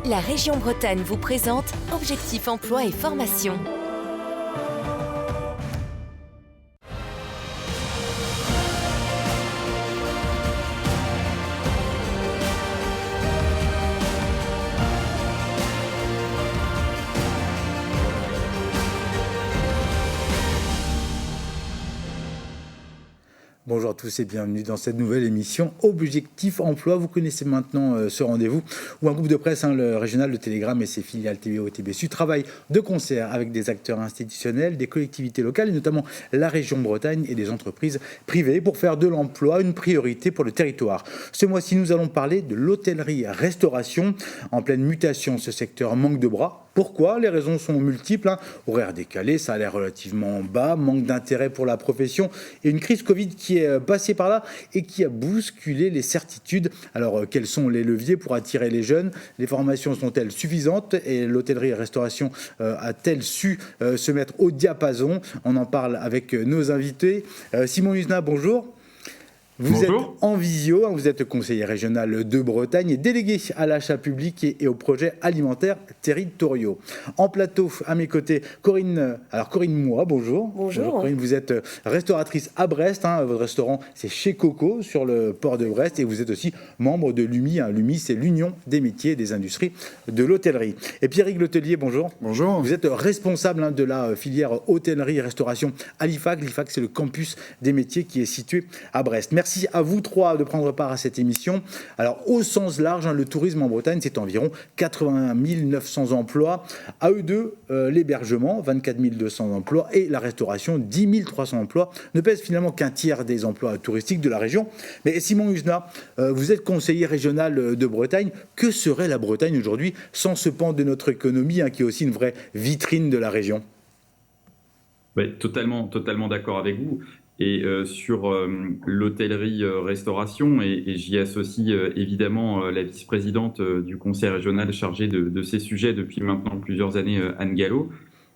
La région Bretagne vous présente Objectif Emploi et Formation. Bonjour à tous et bienvenue dans cette nouvelle émission Objectif Emploi. Vous connaissez maintenant ce rendez-vous où un groupe de presse, le régional, le Télégramme et ses filiales TVO et TBSU travaillent de concert avec des acteurs institutionnels, des collectivités locales et notamment la région Bretagne et des entreprises privées pour faire de l'emploi une priorité pour le territoire. Ce mois-ci, nous allons parler de l'hôtellerie-restauration. En pleine mutation, ce secteur manque de bras. Pourquoi ? Les raisons sont multiples. Horaires décalés, salaire relativement bas, manque d'intérêt pour la profession et une crise Covid qui est passée par là et qui a bousculé les certitudes. Alors, quels sont les leviers pour attirer les jeunes ? Les formations sont-elles suffisantes ? Et l'hôtellerie et restauration a-t-elle su se mettre au diapason ? On en parle avec nos invités. Simon Usna, bonjour. Vous êtes en visio, vous êtes conseiller régional de Bretagne et délégué à l'achat public et aux projets alimentaires territoriaux. En plateau, à mes côtés, Corinne Moua, bonjour. Bonjour. Corinne, vous êtes restauratrice à Brest. Votre restaurant, c'est chez Coco, sur le port de Brest. Et vous êtes aussi membre de l'UMI. L'UMI, c'est l'Union des métiers et des industries de l'hôtellerie. Et Pierrick Letellier, bonjour. Bonjour. Vous êtes responsable de la filière hôtellerie et restauration à l'IFAC. L'IFAC, c'est le campus des métiers qui est situé à Brest. Merci à vous trois de prendre part à cette émission. Alors, au sens large, le tourisme en Bretagne, c'est environ 80 900 emplois. À eux deux, l'hébergement, 24 200 emplois, et la restauration, 10 300 emplois, ne pèsent finalement qu'un tiers des emplois touristiques de la région. Mais Simon Usna, vous êtes conseiller régional de Bretagne. Que serait la Bretagne aujourd'hui sans ce pan de notre économie qui est aussi une vraie vitrine de la région ? Totalement d'accord avec vous. Et sur l'hôtellerie-restauration, et j'y associe évidemment la vice-présidente du conseil régional chargée de ces sujets depuis maintenant plusieurs années, Anne Gallo,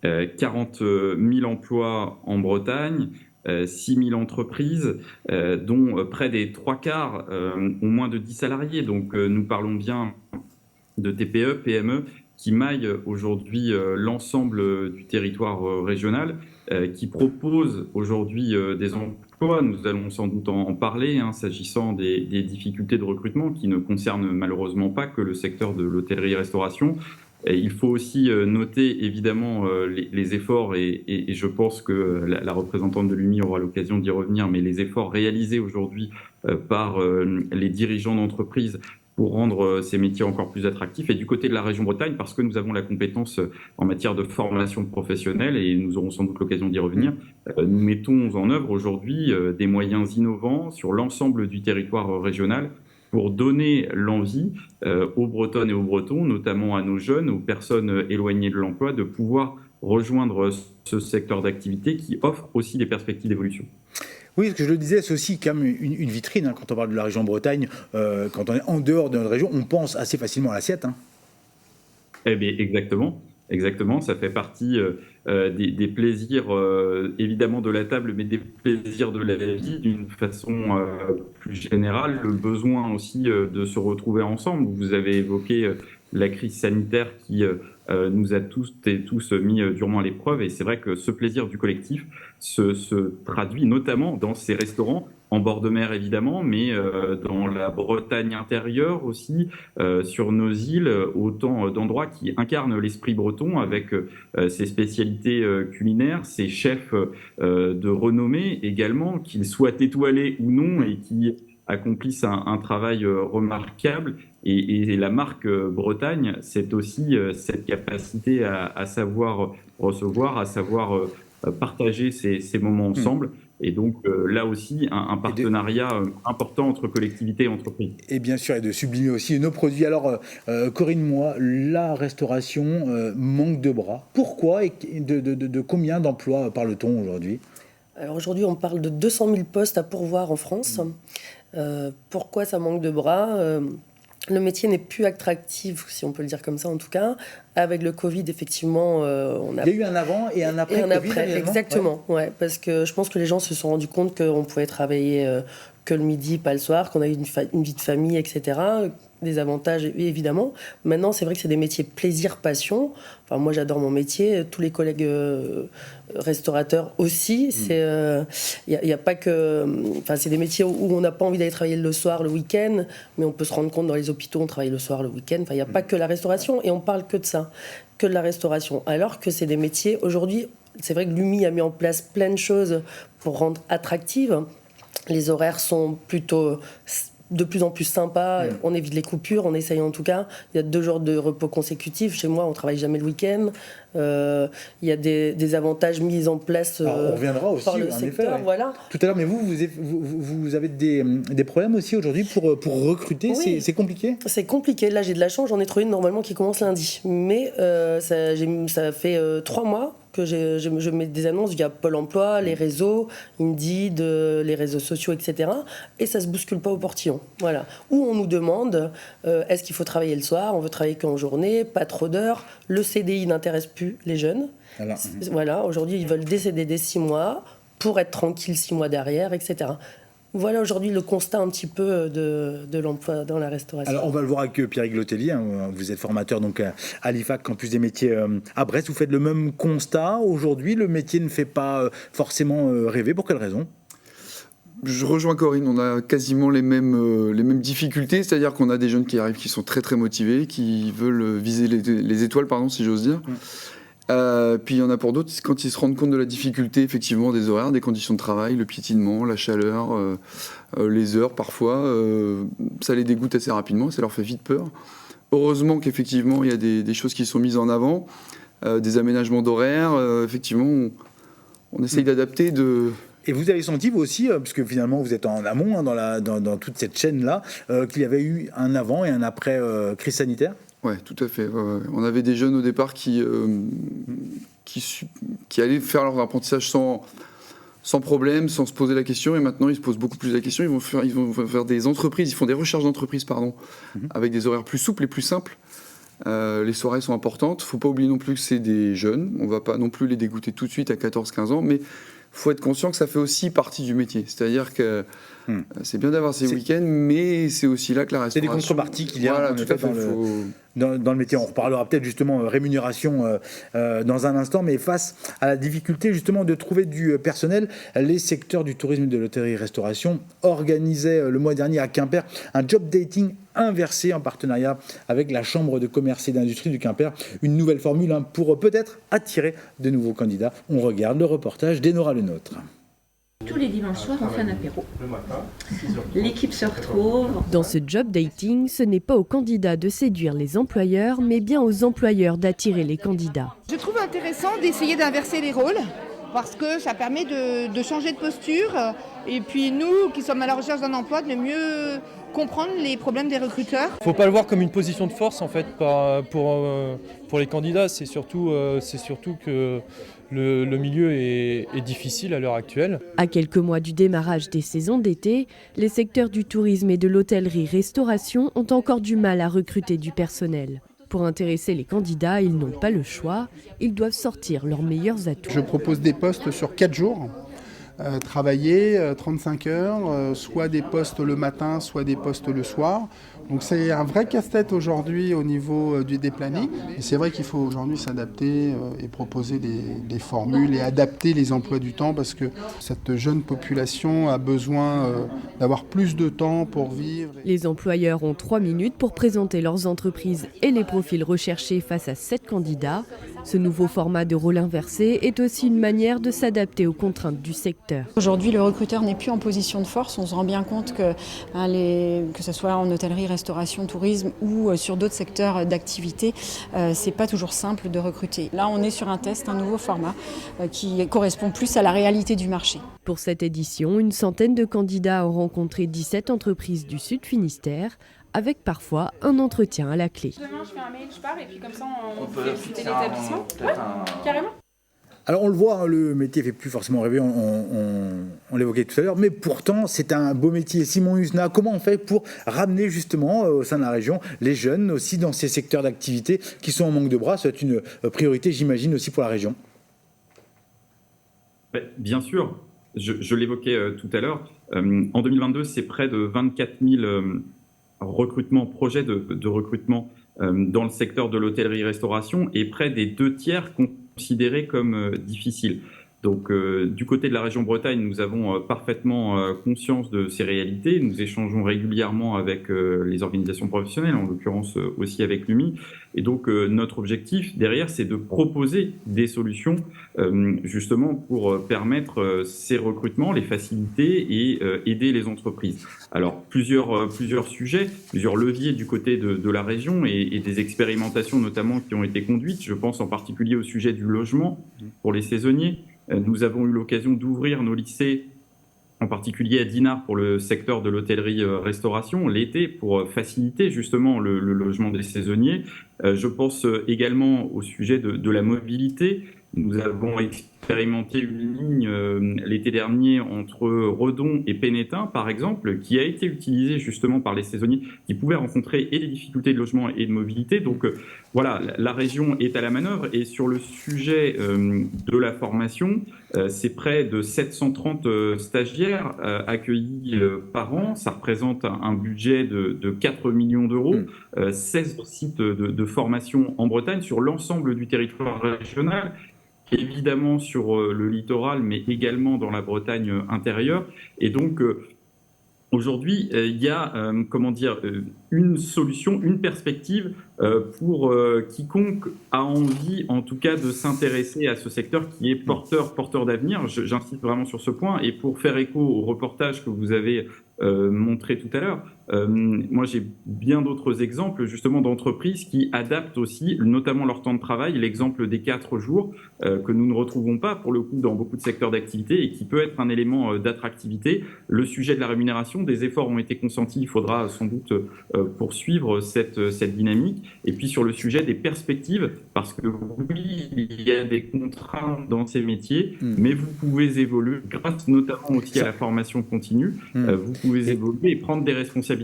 40 000 emplois en Bretagne, 6 000 entreprises, dont près des 3/4 ont moins de 10 salariés. Donc nous parlons bien de TPE, PME, qui maillent aujourd'hui l'ensemble du territoire régional, qui proposent aujourd'hui des emplois. Nous allons sans doute en parler, s'agissant des difficultés de recrutement qui ne concernent malheureusement pas que le secteur de l'hôtellerie-restauration. Il faut aussi noter évidemment les efforts, et je pense que la représentante de l'UMI aura l'occasion d'y revenir, mais les efforts réalisés aujourd'hui par les dirigeants d'entreprises pour rendre ces métiers encore plus attractifs. Et du côté de la région Bretagne, parce que nous avons la compétence en matière de formation professionnelle, et nous aurons sans doute l'occasion d'y revenir, nous mettons en œuvre aujourd'hui des moyens innovants sur l'ensemble du territoire régional pour donner l'envie aux Bretonnes et aux Bretons, notamment à nos jeunes, aux personnes éloignées de l'emploi, de pouvoir rejoindre ce secteur d'activité qui offre aussi des perspectives d'évolution. Oui, ce que je le disais, c'est aussi quand même une vitrine. Quand on parle de la région Bretagne, quand on est en dehors de notre région, on pense assez facilement à l'assiette. Eh bien, exactement. Ça fait partie des plaisirs, évidemment, de la table, mais des plaisirs de la vie d'une façon plus générale. Le besoin aussi de se retrouver ensemble. Vous avez évoqué la crise sanitaire qui nous a tous mis durement à l'épreuve. Et c'est vrai que ce plaisir du collectif se traduit notamment dans ces restaurants, en bord de mer évidemment, mais dans la Bretagne intérieure aussi, sur nos îles, autant d'endroits qui incarnent l'esprit breton avec ses spécialités culinaires, ses chefs de renommée également, qu'ils soient étoilés ou non et qui accomplissent un travail remarquable. Et la marque Bretagne, c'est aussi cette capacité à savoir recevoir, à savoir partager ces moments ensemble. Et donc là aussi, un partenariat important entre collectivités et entreprises. Et bien sûr, et de sublimer aussi nos produits. Alors, Corinne Moua, la restauration manque de bras. Pourquoi et de combien d'emplois parle-t-on aujourd'hui ? Alors aujourd'hui, on parle de 200 000 postes à pourvoir en France. Pourquoi ça manque de bras ? Le métier n'est plus attractif, si on peut le dire comme ça en tout cas. Avec le Covid, effectivement, on a... Il y a eu un avant et un après. Et un après, exactement. Ouais, parce que je pense que les gens se sont rendus compte qu'on pouvait travailler que le midi, pas le soir, qu'on a une vie de famille, etc. Des avantages, évidemment. Maintenant, c'est vrai que c'est des métiers plaisir-passion. Enfin, moi, j'adore mon métier. Tous les collègues restaurateurs aussi. Il y a pas que... Enfin, c'est des métiers où on n'a pas envie d'aller travailler le soir, le week-end, mais on peut se rendre compte dans les hôpitaux, on travaille le soir, le week-end. Enfin, il n'y a pas que la restauration, et on parle que de ça, que de la restauration. Alors que c'est des métiers... Aujourd'hui, c'est vrai que l'UMI a mis en place plein de choses pour rendre attractives. Les horaires sont plutôt... de plus en plus sympa, on évite les coupures, on essaye en tout cas. Il y a 2 jours de repos consécutifs. Chez moi, on ne travaille jamais le week-end. Il y a des avantages mis en place on reviendra aussi, par le en secteur. effet, ouais. Voilà. Tout à l'heure, mais vous avez des problèmes aussi aujourd'hui pour recruter, Oui. c'est compliqué ? C'est compliqué. Là, j'ai de la chance, j'en ai trouvé une normalement qui commence lundi. Mais ça fait 3 mois que je mets des annonces via Pôle emploi, les réseaux, Indeed, les réseaux sociaux, etc. Et ça ne se bouscule pas au portillon. Voilà. Où on nous demande, est-ce qu'il faut travailler le soir ? On veut travailler qu'en journée, pas trop d'heures. Le CDI n'intéresse plus les jeunes. Voilà. Aujourd'hui, ils veulent des CDD 6 mois pour être tranquilles 6 mois derrière, etc. Voilà aujourd'hui le constat un petit peu de l'emploi dans la restauration. Alors on va le voir avec Pierre Iglotelli, vous êtes formateur donc à l'IFAC Campus des métiers à Brest. Vous faites le même constat. Aujourd'hui, le métier ne fait pas forcément rêver. Pour quelle raison ? Je rejoins Corinne, on a quasiment les mêmes difficultés, c'est-à-dire qu'on a des jeunes qui arrivent qui sont très très motivés, qui veulent viser les étoiles, si j'ose dire. Puis il y en a pour d'autres, quand ils se rendent compte de la difficulté effectivement des horaires, des conditions de travail, le piétinement, la chaleur, les heures parfois, ça les dégoûte assez rapidement, ça leur fait vite peur. Heureusement qu'effectivement il y a des choses qui sont mises en avant, des aménagements d'horaires, effectivement on essaye d'adapter Et vous avez senti, vous aussi, parce que finalement vous êtes en amont dans toute cette chaîne-là, qu'il y avait eu un avant et un après crise sanitaire ? Oui, tout à fait. On avait des jeunes au départ qui allaient faire leur apprentissage sans problème, sans se poser la question, et maintenant ils se posent beaucoup plus la question. Ils vont faire des entreprises, ils font des recherches d'entreprises, avec des horaires plus souples et plus simples. Les soirées sont importantes. Il ne faut pas oublier non plus que c'est des jeunes. On ne va pas non plus les dégoûter tout de suite à 14-15 ans, mais il faut être conscient que ça fait aussi partie du métier. C'est-à-dire que c'est bien d'avoir ces week-ends, mais c'est aussi là que la restauration... C'est des contreparties qu'il y a tout à fait, dans le métier. On reparlera peut-être justement rémunération dans un instant, mais face à la difficulté justement de trouver du personnel, les secteurs du tourisme et de l'hôtellerie-restauration organisaient le mois dernier à Quimper un job dating inversé en partenariat avec la Chambre de commerce et d'industrie du Quimper. Une nouvelle formule pour peut-être attirer de nouveaux candidats. On regarde le reportage d'Enora Lenôtre. Tous les dimanches soirs, on fait un apéro. L'équipe se retrouve. Dans ce job dating, ce n'est pas aux candidats de séduire les employeurs, mais bien aux employeurs d'attirer les candidats. Je trouve intéressant d'essayer d'inverser les rôles, parce que ça permet de changer de posture. Et puis nous, qui sommes à la recherche d'un emploi, de mieux comprendre les problèmes des recruteurs. Il ne faut pas le voir comme une position de force en fait pour les candidats. C'est surtout que le milieu est difficile à l'heure actuelle. À quelques mois du démarrage des saisons d'été, les secteurs du tourisme et de l'hôtellerie-restauration ont encore du mal à recruter du personnel. Pour intéresser les candidats, ils n'ont pas le choix. Ils doivent sortir leurs meilleurs atouts. Je propose des postes sur 4 jours. Travailler 35 heures, soit des postes le matin, soit des postes le soir. Donc c'est un vrai casse-tête aujourd'hui au niveau des plannings. Et c'est vrai qu'il faut aujourd'hui s'adapter et proposer des formules et adapter les emplois du temps parce que cette jeune population a besoin d'avoir plus de temps pour vivre. Les employeurs ont 3 minutes pour présenter leurs entreprises et les profils recherchés face à 7 candidats. Ce nouveau format de rôle inversé est aussi une manière de s'adapter aux contraintes du secteur. Aujourd'hui, le recruteur n'est plus en position de force. On se rend bien compte que ce soit en hôtellerie, restauration, tourisme ou sur d'autres secteurs d'activité, c'est pas toujours simple de recruter. Là, on est sur un nouveau format qui correspond plus à la réalité du marché. Pour cette édition, une centaine de candidats ont rencontré 17 entreprises du Sud Finistère, avec parfois un entretien à la clé. Demain, je fais un mail, je pars et puis comme ça, on peut visiter l'établissement. Ouais, carrément. Alors on le voit, le métier ne fait plus forcément rêver, on l'évoquait tout à l'heure, mais pourtant c'est un beau métier. Simon Husna, comment on fait pour ramener justement au sein de la région les jeunes aussi dans ces secteurs d'activité qui sont en manque de bras? C'est une priorité, j'imagine, aussi pour la région. Bien sûr. je l'évoquais tout à l'heure, en 2022, c'est près de 24 000 projets de recrutement dans le secteur de l'hôtellerie-restauration et près des 2/3 considérés comme difficiles. Donc, du côté de la région Bretagne, nous avons parfaitement conscience de ces réalités. Nous échangeons régulièrement avec les organisations professionnelles, en l'occurrence aussi avec l'UMI. Et donc, notre objectif derrière, c'est de proposer des solutions justement pour permettre ces recrutements, les faciliter et aider les entreprises. Alors, plusieurs sujets, plusieurs leviers du côté de la région et des expérimentations notamment qui ont été conduites. Je pense en particulier au sujet du logement pour les saisonniers. Nous avons eu l'occasion d'ouvrir nos lycées, en particulier à Dinard pour le secteur de l'hôtellerie-restauration, l'été, pour faciliter justement le logement des saisonniers. Je pense également au sujet de la mobilité. Nous avons expérimenté une ligne l'été dernier entre Redon et Pénétin, par exemple, qui a été utilisée justement par les saisonniers qui pouvaient rencontrer et des difficultés de logement et de mobilité. Donc voilà, la région est à la manœuvre. Et sur le sujet de la formation, c'est près de 730 stagiaires accueillis par an. Ça représente un budget de 4 millions d'euros, 16 sites de formation en Bretagne sur l'ensemble du territoire régional. Évidemment sur le littoral, mais également dans la Bretagne intérieure. Et donc, aujourd'hui, il y a une solution, une perspective pour quiconque a envie, en tout cas, de s'intéresser à ce secteur qui est porteur d'avenir. J'insiste vraiment sur ce point. Et pour faire écho au reportage que vous avez montré tout à l'heure, moi j'ai bien d'autres exemples justement d'entreprises qui adaptent aussi notamment leur temps de travail. L'exemple des 4 jours que nous ne retrouvons pas pour le coup dans beaucoup de secteurs d'activité et qui peut être un élément d'attractivité. Le sujet de la rémunération, des efforts ont été consentis, il faudra sans doute poursuivre cette dynamique. Et puis sur le sujet des perspectives, parce que oui, il y a des contraintes dans ces métiers, mais vous pouvez évoluer grâce notamment aussi à la formation continue, vous pouvez évoluer et prendre des responsabilités.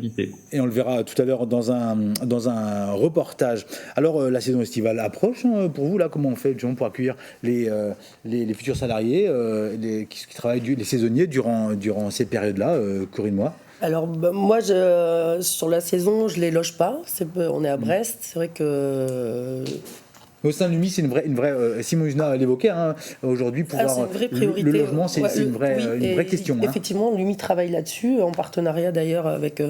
Et on le verra tout à l'heure dans un reportage. Alors, la saison estivale approche pour vous, là, comment on fait pour accueillir les futurs salariés, qui travaillent, les saisonniers, durant ces périodes-là, Corinne Moy? Alors, moi, sur la saison, je ne les loge pas. On est à Brest. C'est vrai que... Au sein de l'UMI, c'est une vraie Simon Husenat l'évoquait aujourd'hui, pouvoir le logement, c'est une vraie question. Effectivement, l'UMI travaille là-dessus, en partenariat d'ailleurs avec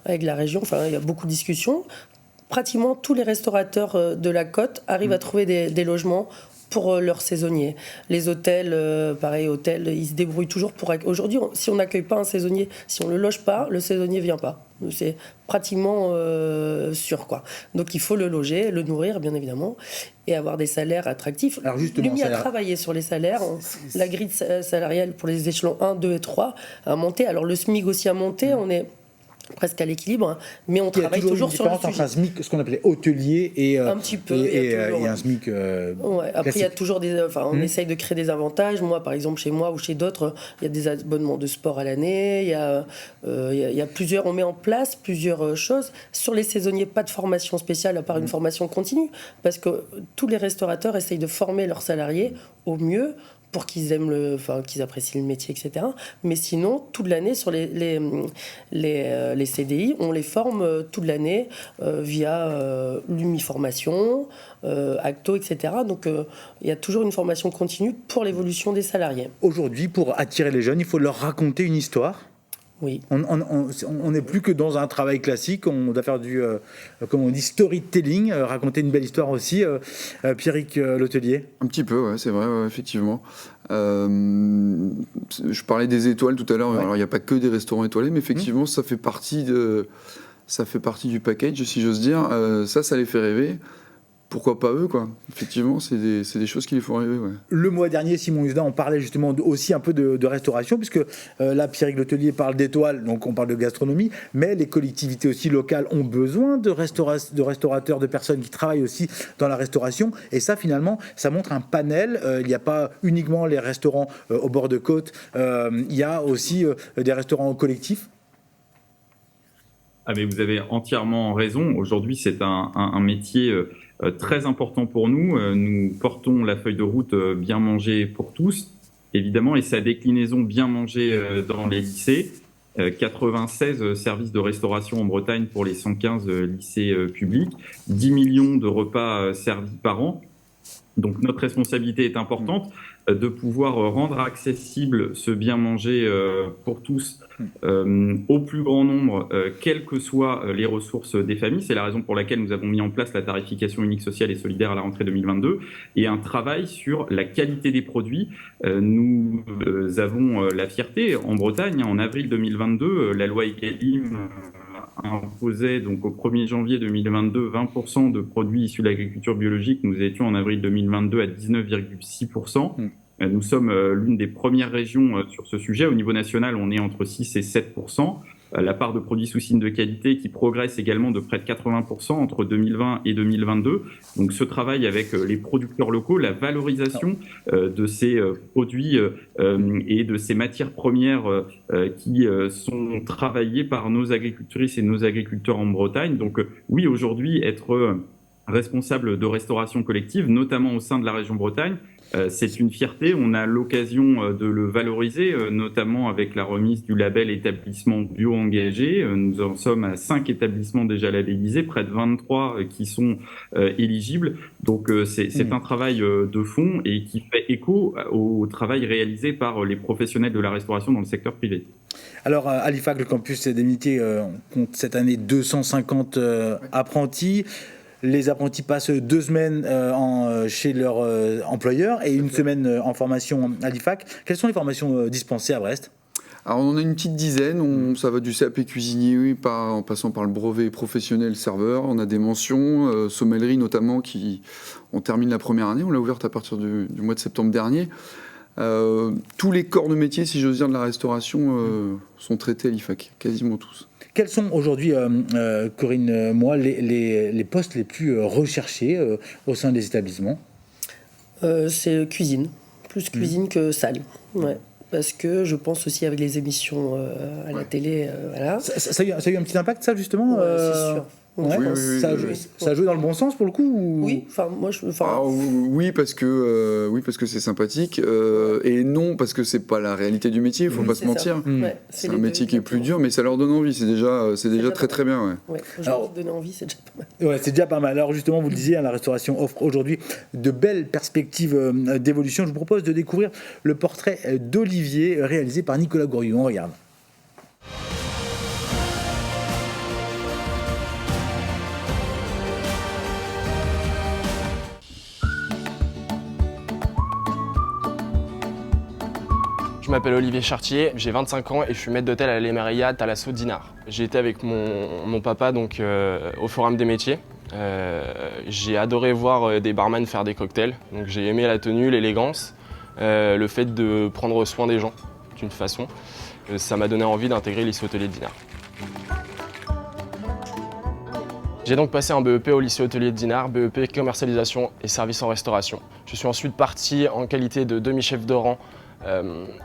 la région. Enfin, il y a beaucoup de discussions. Pratiquement tous les restaurateurs de la côte arrivent à trouver des logements pour leurs saisonniers. Les hôtels, ils se débrouillent toujours pour... Aujourd'hui, si on n'accueille pas un saisonnier, si on ne le loge pas, le saisonnier ne vient pas. C'est pratiquement sûr, quoi. Donc il faut le loger, le nourrir, bien évidemment, et avoir des salaires attractifs. Alors justement, l'UMI a travaillé sur les salaires. La grille salariale pour les échelons 1, 2 et 3 a monté. Alors le SMIC aussi a monté, on est presque à l'équilibre, mais on travaille toujours sur le sujet. Entre un SMIC, ce qu'on appelait hôtelier, et un SMIC. Après, il y a toujours on essaye de créer des avantages. Moi, par exemple, chez moi ou chez d'autres, il y a des abonnements de sport à l'année. Il y a plusieurs. On met en place plusieurs choses. Sur les saisonniers, pas de formation spéciale à part une formation continue, parce que tous les restaurateurs essayent de former leurs salariés au mieux, pour qu'ils aiment qu'ils apprécient le métier, etc. Mais sinon, toute l'année, sur les CDI, on les forme toute l'année via l'UMI Formation, Acto, etc. Donc, il y a toujours une formation continue pour l'évolution des salariés. Aujourd'hui, pour attirer les jeunes, il faut leur raconter une histoire. Oui. On n'est plus que dans un travail classique, on doit faire du, comme on dit, storytelling, raconter une belle histoire aussi. Pierrick Letellier. Un petit peu, ouais, c'est vrai, ouais, effectivement. Je parlais des étoiles tout à l'heure, alors il n'y a pas que des restaurants étoilés, mais effectivement ça fait partie du package, si j'ose dire. Ça les fait rêver. Pourquoi pas eux, quoi. Effectivement, c'est des choses qui les font rêver. Ouais. Le mois dernier, Simon Husenat, on parlait justement aussi un peu de restauration, puisque là, Pierrick Letellier parle d'étoiles, donc on parle de gastronomie, mais les collectivités aussi locales ont besoin de restaurateurs, de personnes qui travaillent aussi dans la restauration. Et ça, finalement, ça montre un panel. Il n'y a pas uniquement les restaurants au bord de côte, il y a aussi des restaurants collectifs. Ah mais vous avez entièrement raison. Aujourd'hui, c'est un métier très important pour nous. Nous portons la feuille de route bien manger pour tous. évidemment, et sa déclinaison bien mangée dans les lycées. 96 services de restauration en Bretagne pour les 115 lycées publics, 10 millions de repas servis par an. Donc notre responsabilité est importante de pouvoir rendre accessible ce bien manger pour tous au plus grand nombre, quelles que soient les ressources des familles. C'est la raison pour laquelle nous avons mis en place la tarification unique sociale et solidaire à la rentrée 2022 et un travail sur la qualité des produits. Nous avons la fierté en Bretagne, en avril 2022, la loi Egalim imposait donc au 1er janvier 2022 20% de produits issus de l'agriculture biologique. Nous étions en avril 2022 à 19,6%. Nous sommes l'une des premières régions sur ce sujet. Au niveau national, on est entre 6 et 7%. La part de produits sous signe de qualité qui progresse également de près de 80% entre 2020 et 2022. Donc ce travail avec les producteurs locaux, la valorisation de ces produits et de ces matières premières qui sont travaillées par nos agricultrices et nos agriculteurs en Bretagne. Donc oui, aujourd'hui, être responsable de restauration collective, notamment au sein de la région Bretagne, c'est une fierté. On a l'occasion de le valoriser, notamment avec la remise du label établissement bio engagé. Nous en sommes à 5 établissements déjà labellisés, près de 23 qui sont éligibles. Donc c'est un travail de fond et qui fait écho au travail réalisé par les professionnels de la restauration dans le secteur privé. Alors à l'IFAC, le campus des métiers compte cette année 250 apprentis. Les apprentis passent 2 semaines chez leur employeur et une semaine en formation à l'IFAC. Quelles sont les formations dispensées à Brest ? Alors on a une petite dizaine, ça va du CAP cuisinier en passant par le brevet professionnel serveur. On a des mentions, sommellerie notamment, on termine la première année, on l'a ouverte à partir du mois de septembre dernier. Tous les corps de métier, si j'ose dire, de la restauration sont traités à l'IFAC, quasiment tous. Quels sont aujourd'hui, Corinne Moy, les postes les plus recherchés au sein des établissements ? C'est cuisine, plus cuisine que salle. Ouais. Parce que je pense aussi avec les émissions à la télé, voilà. Ça a eu un petit impact, ça, justement c'est sûr. Ouais, ça a joué dans le bon sens pour le coup ou... Oui, oui, parce que c'est sympathique et non parce que c'est pas la réalité du métier, il faut pas se mentir. Ouais, c'est un métier qui est plus dur, mais ça leur donne envie, c'est déjà très très bien. Alors, donner envie, c'est déjà pas mal. Ouais, c'est déjà pas mal. Alors justement, vous le disiez, la restauration offre aujourd'hui de belles perspectives d'évolution. Je vous propose de découvrir le portrait d'Olivier réalisé par Nicolas Gouriou. On regarde. Je m'appelle Olivier Chartier, j'ai 25 ans et je suis maître d'hôtel à l'Emeria Thalasso Dinard. J'ai été avec mon papa donc, au Forum des métiers. J'ai adoré voir des barman faire des cocktails. Donc, j'ai aimé la tenue, l'élégance, le fait de prendre soin des gens d'une façon. Ça m'a donné envie d'intégrer lycée hôtelier de Dinard. J'ai donc passé un BEP au lycée hôtelier de Dinard, BEP commercialisation et services en restauration. Je suis ensuite parti en qualité de demi-chef de rang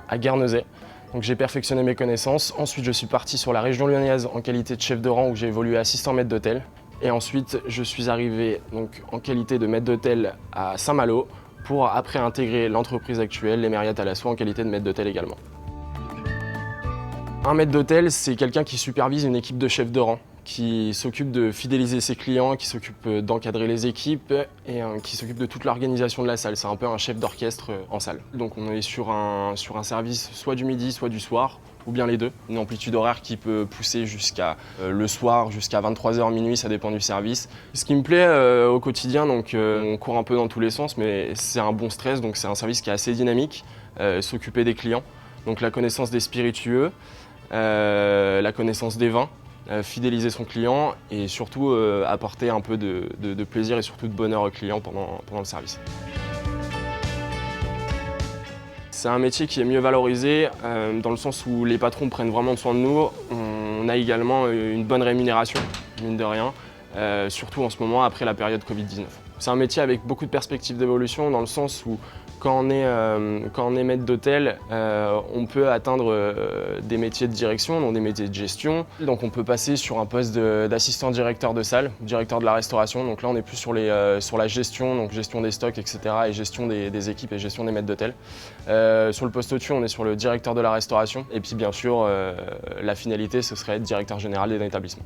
à Guernesey. Donc j'ai perfectionné mes connaissances. Ensuite, je suis parti sur la région lyonnaise en qualité de chef de rang où j'ai évolué assistant maître d'hôtel. Et ensuite, je suis arrivé donc, en qualité de maître d'hôtel à Saint-Malo pour après intégrer l'entreprise actuelle, l'Emeria Thalasso, en qualité de maître d'hôtel également. Un maître d'hôtel, c'est quelqu'un qui supervise une équipe de chefs de rang, qui s'occupe de fidéliser ses clients, qui s'occupe d'encadrer les équipes et qui s'occupe de toute l'organisation de la salle. C'est un peu un chef d'orchestre en salle. Donc on est sur un service soit du midi, soit du soir, ou bien les deux. Une amplitude horaire qui peut pousser jusqu'à le soir, jusqu'à 23h, minuit, ça dépend du service. Ce qui me plaît au quotidien, donc on court un peu dans tous les sens, mais c'est un bon stress, donc c'est un service qui est assez dynamique, s'occuper des clients. Donc la connaissance des spiritueux, la connaissance des vins, fidéliser son client et surtout apporter un peu de plaisir et surtout de bonheur au client pendant le service. C'est un métier qui est mieux valorisé dans le sens où les patrons prennent vraiment soin de nous. On a également une bonne rémunération, mine de rien, surtout en ce moment après la période Covid-19. C'est un métier avec beaucoup de perspectives d'évolution dans le sens où Quand on est maître d'hôtel, on peut atteindre des métiers de direction, donc des métiers de gestion. Donc on peut passer sur un poste d'assistant directeur de salle, directeur de la restauration. Donc là on est plus sur la gestion, donc gestion des stocks, etc. et gestion des équipes et gestion des maîtres d'hôtel. Sur le poste au-dessus, on est sur le directeur de la restauration. Et puis bien sûr, la finalité, ce serait être directeur général d'un établissement.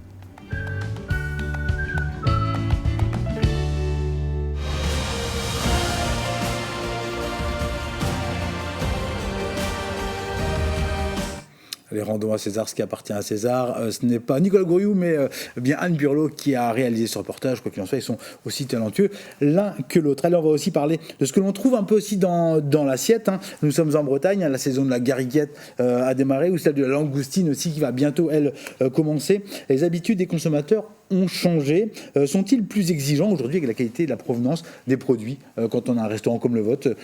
Les rendons à César, ce qui appartient à César. Ce n'est pas Nicolas Gouriou, mais bien Anne Burlot qui a réalisé ce reportage. Quoi qu'il en soit, ils sont aussi talentueux l'un que l'autre. Allez, on va aussi parler de ce que l'on trouve un peu aussi dans l'assiette. Nous sommes en Bretagne, la saison de la gariguette a démarré, ou celle de la langoustine aussi qui va bientôt, elle, commencer. Les habitudes des consommateurs ont changé. Sont-ils plus exigeants aujourd'hui avec la qualité et la provenance des produits quand on a un restaurant comme le vôtre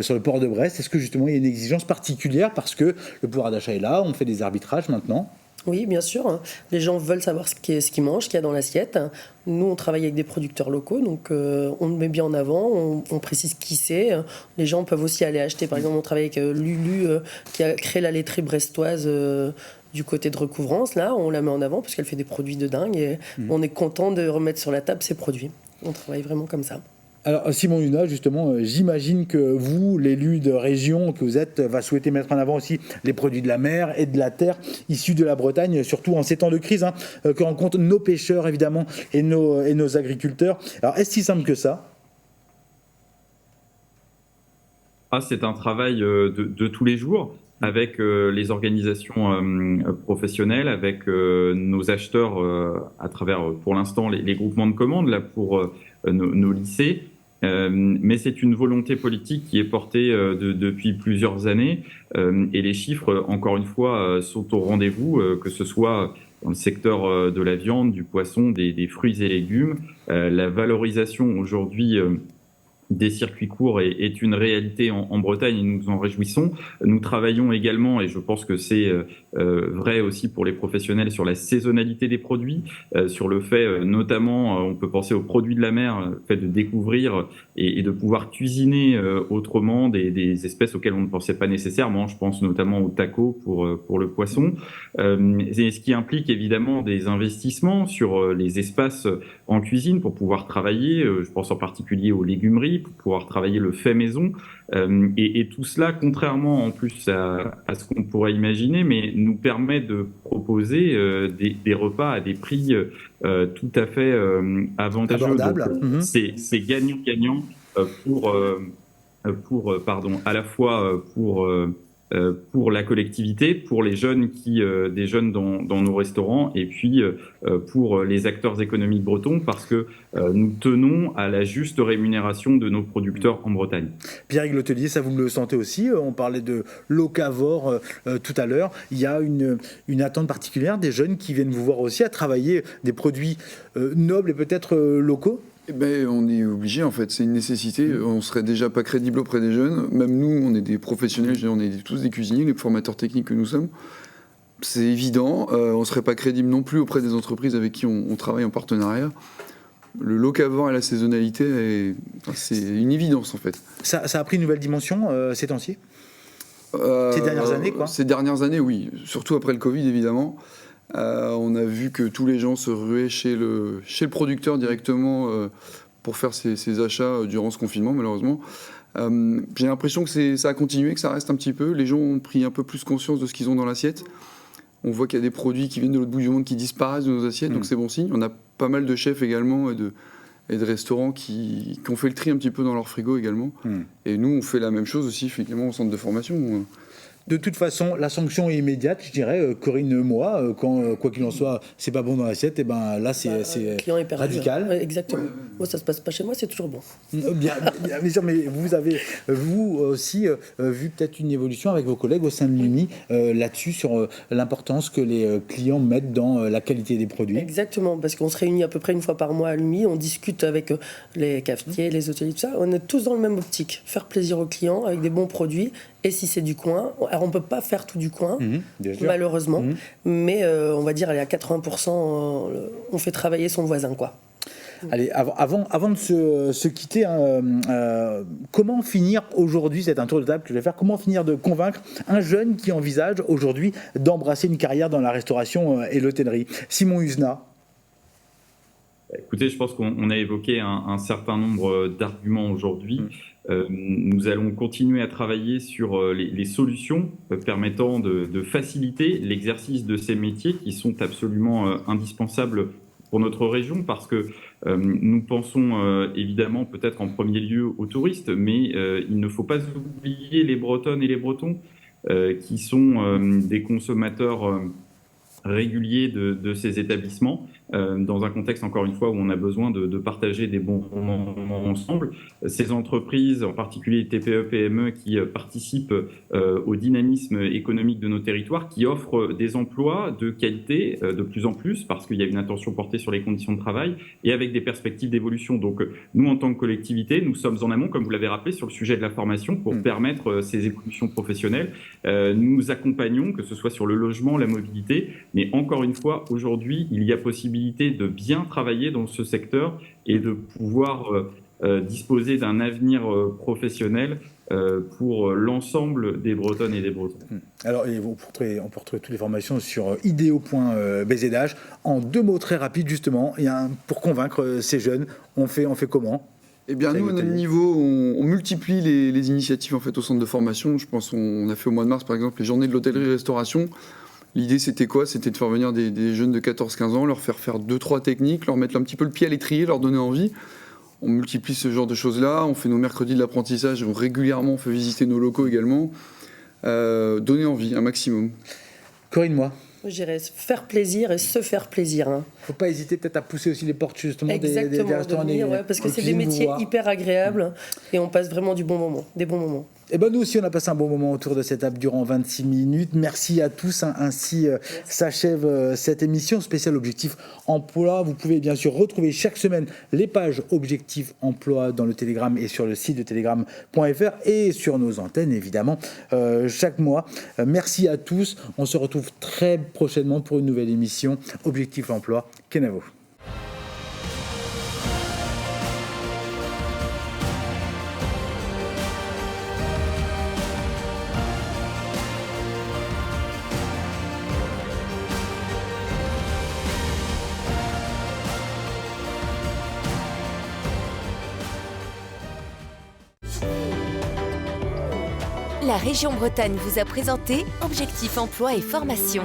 sur le port de Brest? Est-ce que justement il y a une exigence particulière parce que le pouvoir d'achat est là, on fait des arbitrages maintenant? Oui, bien sûr. Les gens veulent savoir ce qu'ils mangent, ce qu'il y a dans l'assiette. Nous, on travaille avec des producteurs locaux, donc on le met bien en avant, on précise qui c'est. Les gens peuvent aussi aller acheter. Par exemple, on travaille avec Lulu qui a créé la laiterie brestoise du côté de Recouvrance. Là, on la met en avant parce qu'elle fait des produits de dingue et on est content de remettre sur la table ces produits. On travaille vraiment comme ça. Alors Simon Luna, justement, j'imagine que vous, l'élu de région que vous êtes, va souhaiter mettre en avant aussi les produits de la mer et de la terre issus de la Bretagne, surtout en ces temps de crise que rencontrent nos pêcheurs évidemment et nos agriculteurs. Alors est-ce si simple que ça? C'est un travail de tous les jours avec les organisations professionnelles, avec nos acheteurs à travers, pour l'instant, les groupements de commandes là, pour nos lycées. Mais c'est une volonté politique qui est portée depuis plusieurs années et les chiffres, encore une fois, sont au rendez-vous, que ce soit dans le secteur de la viande, du poisson, des fruits et légumes. La valorisation aujourd'hui des circuits courts est une réalité en Bretagne et nous nous en réjouissons. Nous travaillons également, et je pense que c'est vrai aussi pour les professionnels, sur la saisonnalité des produits, sur le fait notamment, on peut penser aux produits de la mer, le fait de découvrir et de pouvoir cuisiner autrement des espèces auxquelles on ne pensait pas nécessairement. Je pense notamment au taco pour le poisson. Et ce qui implique évidemment des investissements sur les espaces en cuisine pour pouvoir travailler. Je pense en particulier aux légumeries, pour pouvoir travailler le fait maison. Et tout cela, contrairement en plus à ce qu'on pourrait imaginer, mais nous permet de proposer des repas à des prix tout à fait avantageux. Abordable. Donc, c'est gagnant-gagnant à la fois pour la collectivité, pour les jeunes des jeunes dans nos restaurants, et puis pour les acteurs économiques bretons, parce que nous tenons à la juste rémunération de nos producteurs en Bretagne. Pierre Glotelier, ça vous le sentez aussi? On parlait de locavore tout à l'heure. Il y a une attente particulière des jeunes qui viennent vous voir aussi à travailler des produits nobles et peut-être locaux? On est obligé, en fait, c'est une nécessité. On serait déjà pas crédible auprès des jeunes. Même nous, on est des professionnels, on est tous des cuisiniers, les formateurs techniques que nous sommes. C'est évident. On serait pas crédible non plus auprès des entreprises avec qui on travaille en partenariat. Le locavore et la saisonnalité, c'est une évidence, en fait. Ça a pris une nouvelle dimension ces temps-ci? Ces dernières années, quoi? Ces dernières années, oui. Surtout après le Covid, évidemment. On a vu que tous les gens se ruaient chez le producteur directement pour faire ses achats durant ce confinement, malheureusement. J'ai l'impression que ça a continué, que ça reste un petit peu. Les gens ont pris un peu plus conscience de ce qu'ils ont dans l'assiette. On voit qu'il y a des produits qui viennent de l'autre bout du monde qui disparaissent de nos assiettes, donc c'est bon signe. On a pas mal de chefs également et de restaurants qui ont fait le tri un petit peu dans leur frigo également. Et nous, on fait la même chose aussi, effectivement, au centre de formation. De toute façon, la sanction est immédiate, je dirais. Corinne, moi, quand quoi qu'il en soit, c'est pas bon dans l'assiette, et là c'est radical. Ouais, exactement. Moi, ça se passe pas chez moi, c'est toujours bon. Bien sûr, mais vous avez vous aussi vu peut-être une évolution avec vos collègues au sein de l'UNI là-dessus sur l'importance que les clients mettent dans la qualité des produits. Exactement, parce qu'on se réunit à peu près une fois par mois à l'UNI, on discute avec les cafetiers, les hôteliers, tout ça. On est tous dans le même optique, faire plaisir aux clients avec des bons produits. Et si c'est du coin, alors on ne peut pas faire tout du coin, malheureusement, mais on va dire à 80%, on fait travailler son voisin, quoi. Allez, avant de se quitter, comment finir aujourd'hui, c'est un tour de table que je vais faire, comment finir de convaincre un jeune qui envisage aujourd'hui d'embrasser une carrière dans la restauration et l'hôtellerie? Simon Husenat. Écoutez, je pense qu'on a évoqué un certain nombre d'arguments aujourd'hui. Nous allons continuer à travailler sur les solutions permettant de faciliter l'exercice de ces métiers qui sont absolument indispensables pour notre région, parce que nous pensons évidemment peut-être en premier lieu aux touristes, mais il ne faut pas oublier les Bretonnes et les Bretons qui sont des consommateurs réguliers de ces établissements, dans un contexte, encore une fois, où on a besoin de partager des bons moments ensemble. Ces entreprises, en particulier les TPE, PME, qui participent au dynamisme économique de nos territoires, qui offrent des emplois de qualité de plus en plus, parce qu'il y a une attention portée sur les conditions de travail, et avec des perspectives d'évolution. Donc, nous, en tant que collectivité, nous sommes en amont, comme vous l'avez rappelé, sur le sujet de la formation, pour permettre ces évolutions professionnelles. Nous accompagnons, que ce soit sur le logement, la mobilité, mais encore une fois, aujourd'hui, il y a possibilité de bien travailler dans ce secteur et de pouvoir disposer d'un avenir professionnel pour l'ensemble des Bretonnes et des Bretons. Alors, on peut retrouver toutes les formations sur ideo.bzh. En 2 mots très rapides, justement, pour convaincre ces jeunes, on fait comment? Eh bien, nous, à notre niveau, on multiplie les initiatives en fait, au centre de formation. Je pense qu'on a fait au mois de mars, par exemple, les journées de l'hôtellerie-restauration. L'idée, c'était quoi? C'était de faire venir des jeunes de 14-15 ans, leur faire 2-3 techniques, leur mettre un petit peu le pied à l'étrier, leur donner envie. On multiplie ce genre de choses-là. On fait nos mercredis de l'apprentissage. Régulièrement, on fait visiter nos locaux également. Donner envie, un maximum. Corinne, moi je dirais faire plaisir et se faire plaisir. Il ne faut pas hésiter peut-être à pousser aussi les portes justement des restaurants. Parce que c'est des métiers hyper agréables et on passe vraiment des bons moments. Et ben nous aussi, on a passé un bon moment autour de cette table durant 26 minutes. Merci à tous. Ainsi s'achève cette émission spéciale Objectif Emploi. Vous pouvez bien sûr retrouver chaque semaine les pages Objectif Emploi dans le Télégramme et sur le site de telegram.fr et sur nos antennes, évidemment, chaque mois. Merci à tous. On se retrouve très prochainement pour une nouvelle émission Objectif Emploi. Kenavo. La région Bretagne vous a présenté Objectif Emploi et Formation.